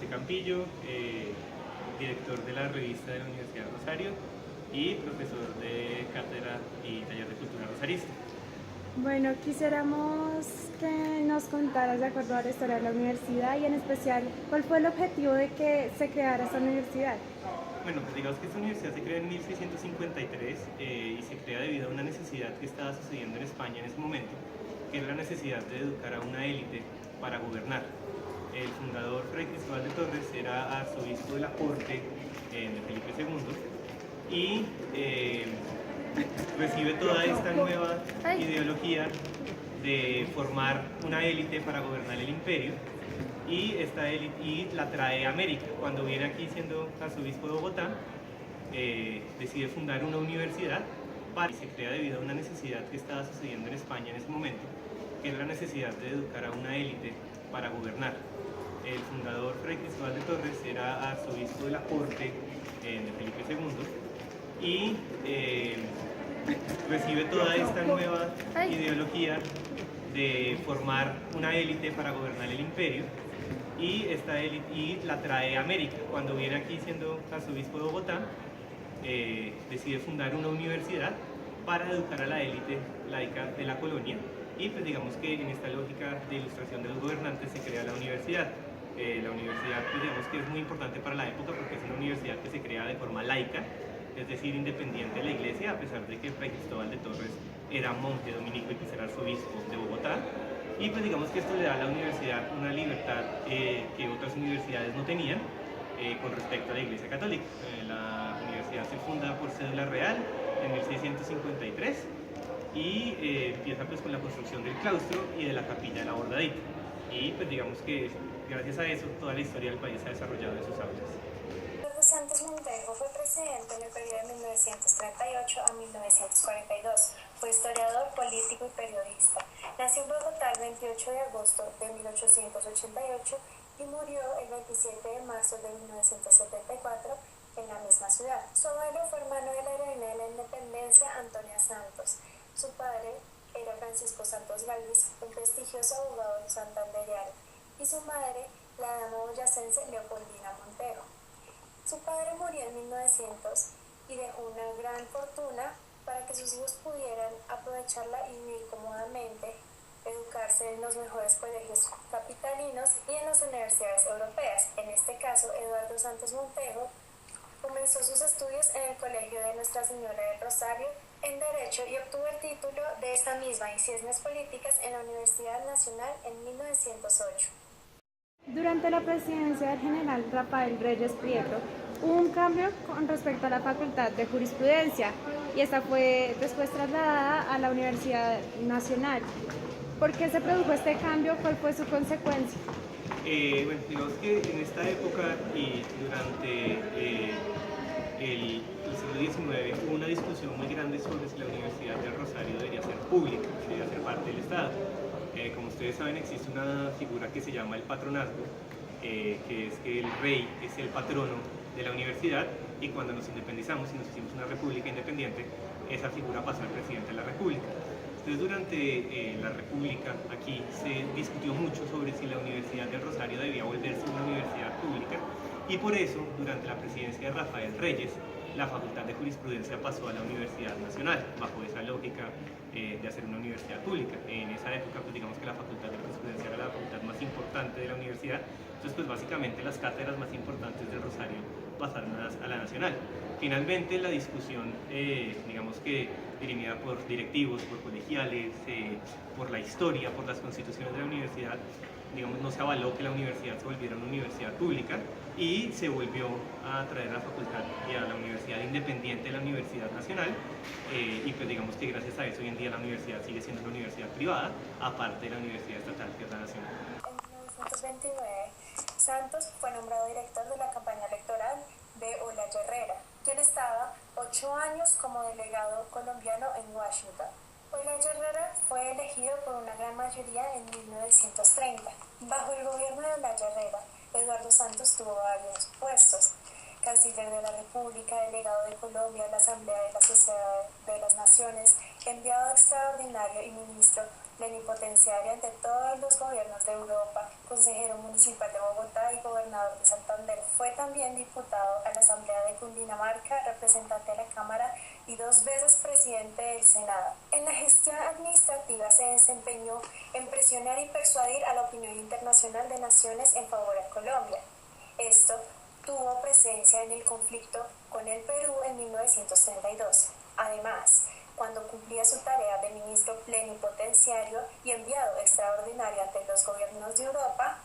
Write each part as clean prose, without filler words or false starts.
José Campillo, director de la revista de la Universidad de Rosario y profesor de cátedra y taller de cultura rosarista. Bueno, quisiéramos que nos contaras de acuerdo a la historia de la universidad y en especial, ¿cuál fue el objetivo de que se creara esta universidad? Bueno, pues digamos que esta universidad se crea en 1653 y se crea debido a una necesidad que estaba sucediendo en España en ese momento, que es la necesidad de educar a una élite para gobernar. El fundador, Fray Cristóbal de Torres, era arzobispo de la corte de Felipe II y recibe toda esta nueva ideología de formar una élite para gobernar el imperio y esta élite la trae a América. Cuando viene aquí siendo arzobispo de Bogotá, decide fundar una universidad y se crea debido a una necesidad que estaba sucediendo en España en ese momento, que es la necesidad de educar a una élite para gobernar. El fundador, Fray Cristóbal de Torres, era arzobispo de la corte de Felipe II y recibe toda esta nueva ideología de formar una élite para gobernar el imperio y esta élite la trae a América. Cuando viene aquí siendo arzobispo de Bogotá, decide fundar una universidad para educar a la élite laica de la colonia y pues digamos que en esta lógica de ilustración de los gobernantes se crea la universidad. La universidad pues digamos que es muy importante para la época porque es una universidad que se crea de forma laica, es decir, independiente de la iglesia, a pesar de que Fray Cristóbal de Torres era monje dominico y pues era arzobispo de Bogotá. Y pues digamos que esto le da a la universidad una libertad que otras universidades no tenían con respecto a la iglesia católica. La universidad se funda por cédula real en 1653 y empieza pues con la construcción del claustro y de la capilla de la Bordadita. Y pues digamos que gracias a eso toda la historia del país se ha desarrollado en sus aulas. Eduardo Santos Montejo fue presidente en el periodo de 1938 a 1942. Fue historiador, político y periodista. Nació en Bogotá el 28 de agosto de 1888 y murió el 27 de marzo de 1974 en la misma ciudad. Su abuelo fue hermano de la heroína de la independencia, Antonia Santos. Su padre era Francisco Santos Galvis, un prestigioso abogado santandereano, y su madre, la dama boyacense Leopoldina Montero. Su padre murió en 1900 y dejó una gran fortuna para que sus hijos pudieran aprovecharla y vivir cómodamente, educarse en los mejores colegios capitalinos y en las universidades europeas. En este caso, Eduardo Santos Montejo comenzó sus estudios en el Colegio de Nuestra Señora del Rosario en Derecho y obtuvo el título de esta misma en Ciencias Políticas en la Universidad Nacional en 1908. Durante la presidencia del general Rafael Reyes Prieto, hubo un cambio con respecto a la Facultad de Jurisprudencia y esta fue después trasladada a la Universidad Nacional. ¿Por qué se produjo este cambio? ¿Cuál fue su consecuencia? Bueno, digamos que en esta época y durante el siglo XIX hubo una discusión muy grande sobre si la Universidad del Rosario debería ser pública, si debería ser parte del Estado. Como ustedes saben, existe una figura que se llama el patronazgo, que es que el rey es el patrono de la universidad y cuando nos independizamos y nos hicimos una república independiente, esa figura pasó al presidente de la república. Entonces durante la república aquí se discutió mucho sobre si la Universidad del Rosario debía volverse una universidad pública y por eso durante la presidencia de Rafael Reyes la Facultad de Jurisprudencia pasó a la Universidad Nacional, bajo esa lógica de hacer una universidad pública. En esa época, pues digamos que la Facultad de Jurisprudencia era la facultad más importante de la universidad, entonces pues básicamente las cátedras más importantes del Rosario pasaron a la Nacional. Finalmente la discusión, digamos que dirimida por directivos, por colegiales, por la historia, por las constituciones de la universidad, digamos, no se avaló que la universidad se volviera una universidad pública y se volvió a traer a la facultad y a la universidad independiente de la Universidad Nacional y pues digamos que gracias a eso hoy en día la universidad sigue siendo una universidad privada, aparte de la universidad estatal que es la nacional. En 1929, Santos fue nombrado director de la campaña electoral de Olaya Herrera, quien estaba 8 años como delegado colombiano en Washington. Olaya Herrera fue elegido por una gran mayoría en 1930. Bajo el gobierno de Olaya Herrera, Eduardo Santos tuvo varios puestos: canciller de la República, delegado de Colombia, la Asamblea de la Sociedad de las Naciones, enviado extraordinario y ministro plenipotenciario ante todos los gobiernos de Europa, consejero municipal de Bogotá y gobernador de Santander. Fue también diputado a la Asamblea de Cundinamarca, representante de la Cámara y 2 veces presidente del Senado. En la gestión administrativa se desempeñó en presionar y persuadir a la opinión internacional de naciones en favor de Colombia. Esto tuvo presencia en el conflicto con el Perú en 1932. Además, cuando cumplía su tarea de ministro plenipotenciario y enviado extraordinario ante los gobiernos de Europa,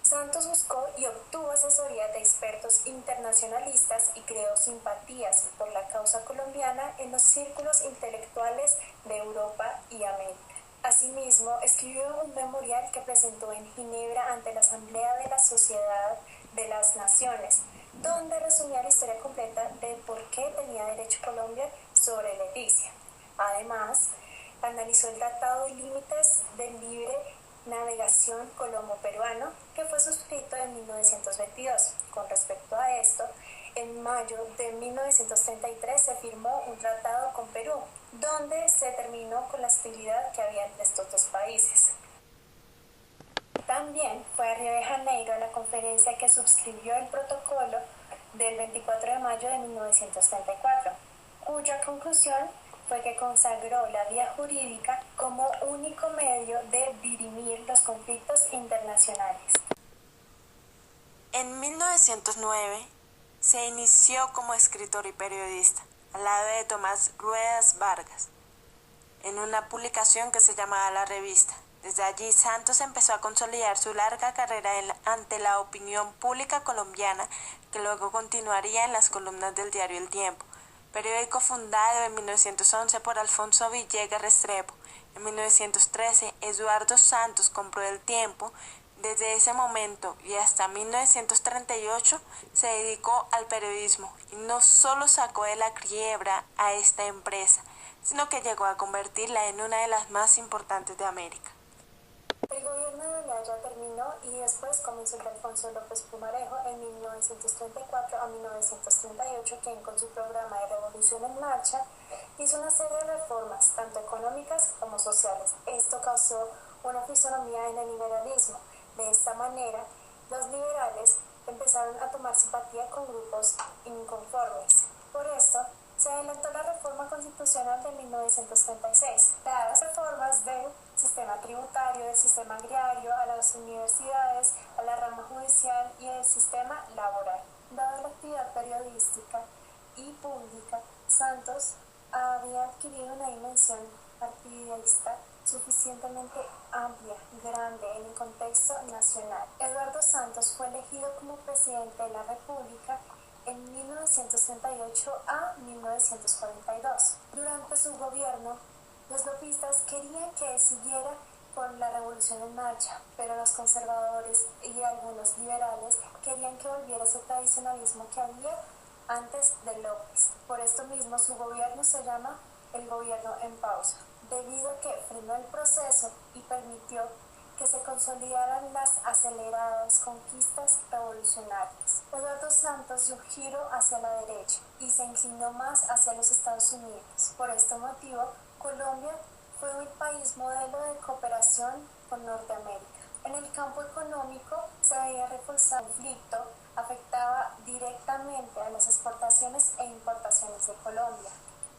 Santos buscó y obtuvo asesoría de expertos internacionalistas y creó simpatías por la causa colombiana en los círculos intelectuales de Europa y América. Asimismo, escribió un memorial que presentó en Ginebra ante la Asamblea de la Sociedad de las Naciones, donde resumía la historia completa de por qué tenía derecho Colombia sobre Leticia. Además, analizó el Tratado de Límites de Libre Navegación colombo-peruano que fue suscrito en 1922. Con respecto a esto, en mayo de 1933 se firmó un tratado con Perú, donde se terminó con la hostilidad que había entre estos dos países. También fue a Río de Janeiro a la conferencia que suscribió el protocolo del 24 de mayo de 1934, cuya conclusión fue que consagró la vía jurídica como único medio de dirimir los conflictos internacionales. En 1909 se inició como escritor y periodista, al lado de Tomás Ruedas Vargas, en una publicación que se llamaba La Revista. Desde allí, Santos empezó a consolidar su larga carrera ante la opinión pública colombiana, que luego continuaría en las columnas del diario El Tiempo, periódico fundado en 1911 por Alfonso Villegas Restrepo. En 1913, Eduardo Santos compró El Tiempo. Desde ese momento y hasta 1938 se dedicó al periodismo y no solo sacó de la quiebra a esta empresa, sino que llegó a convertirla en una de las más importantes de América. El gobierno de Olaya terminó y después comenzó el de Alfonso López Pumarejo en 1934 a 1938, quien con su programa de Revolución en Marcha hizo una serie de reformas, tanto económicas como sociales. Esto causó una fisonomía en el liberalismo. De esta manera, los liberales empezaron a tomar simpatía con grupos inconformes. Por esto, se adelantó la reforma constitucional de 1936. Las reformas del sistema tributario, del sistema agrario, a las universidades, a la rama judicial y el sistema laboral. Dada la actividad periodística y pública, Santos había adquirido una dimensión partidista suficientemente amplia, grande en el contexto nacional. Eduardo Santos fue elegido como presidente de la República en 1938 a 1942. Durante su gobierno, los golpistas querían que él siguiera con la revolución en marcha, pero los conservadores y algunos liberales querían que volviera ese tradicionalismo que había antes de López. Por esto mismo su gobierno se llama el gobierno en pausa, debido a que frenó el proceso y permitió que se consolidaran las aceleradas conquistas revolucionarias. Eduardo Santos dio un giro hacia la derecha y se inclinó más hacia los Estados Unidos. Por este motivo, Colombia fue el país modelo de cooperación con Norteamérica. En el campo económico se veía reforzado el conflicto, afectaba directamente a las exportaciones e importaciones de Colombia,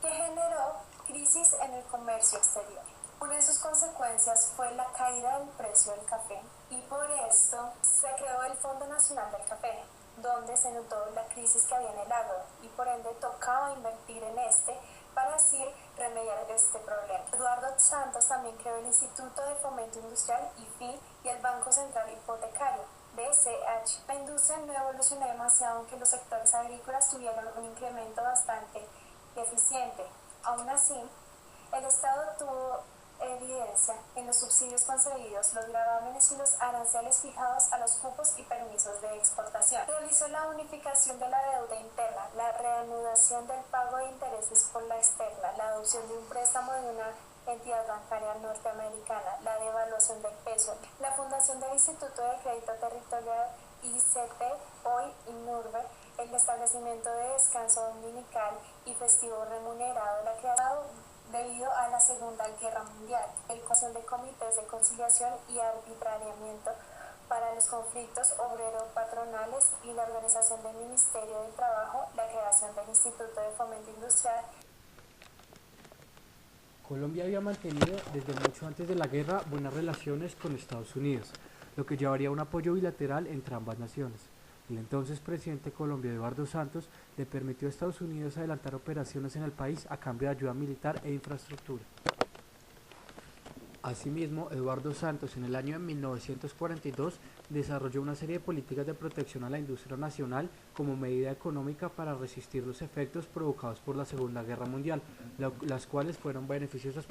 que generó crisis en el comercio exterior. Una de sus consecuencias fue la caída del precio del café y por esto se creó el Fondo Nacional del Café, donde se notó la crisis que había en el agro y por ende tocaba invertir en este para así remediar este problema. Eduardo Santos también creó el Instituto de Fomento Industrial IFI y el Banco Central Hipotecario BCH. La industria no evolucionó demasiado aunque los sectores agrícolas tuvieron un incremento bastante eficiente. Aún así, el Estado tuvo evidencia en los subsidios concedidos, los gravámenes y los aranceles fijados a los cupos y permisos de exportación. Realizó la unificación de la deuda interna, la reanudación del pago de intereses por la externa, la adopción de un préstamo de una entidad bancaria norteamericana, la devaluación del peso, la fundación del Instituto de Crédito Territorial ICT, hoy INURBE, el establecimiento de descanso dominical y festivo remunerado, la creación debido a la Segunda Guerra Mundial, el Consejo de Comités de Conciliación y Arbitramiento para los conflictos obrero-patronales y la organización del Ministerio del Trabajo, la creación del Instituto de Fomento Industrial. Colombia había mantenido desde mucho antes de la guerra buenas relaciones con Estados Unidos, lo que llevaría a un apoyo bilateral entre ambas naciones. El entonces presidente de Colombia, Eduardo Santos, le permitió a Estados Unidos adelantar operaciones en el país a cambio de ayuda militar e infraestructura. Asimismo, Eduardo Santos en el año de 1942 desarrolló una serie de políticas de protección a la industria nacional como medida económica para resistir los efectos provocados por la Segunda Guerra Mundial, las cuales fueron beneficiosas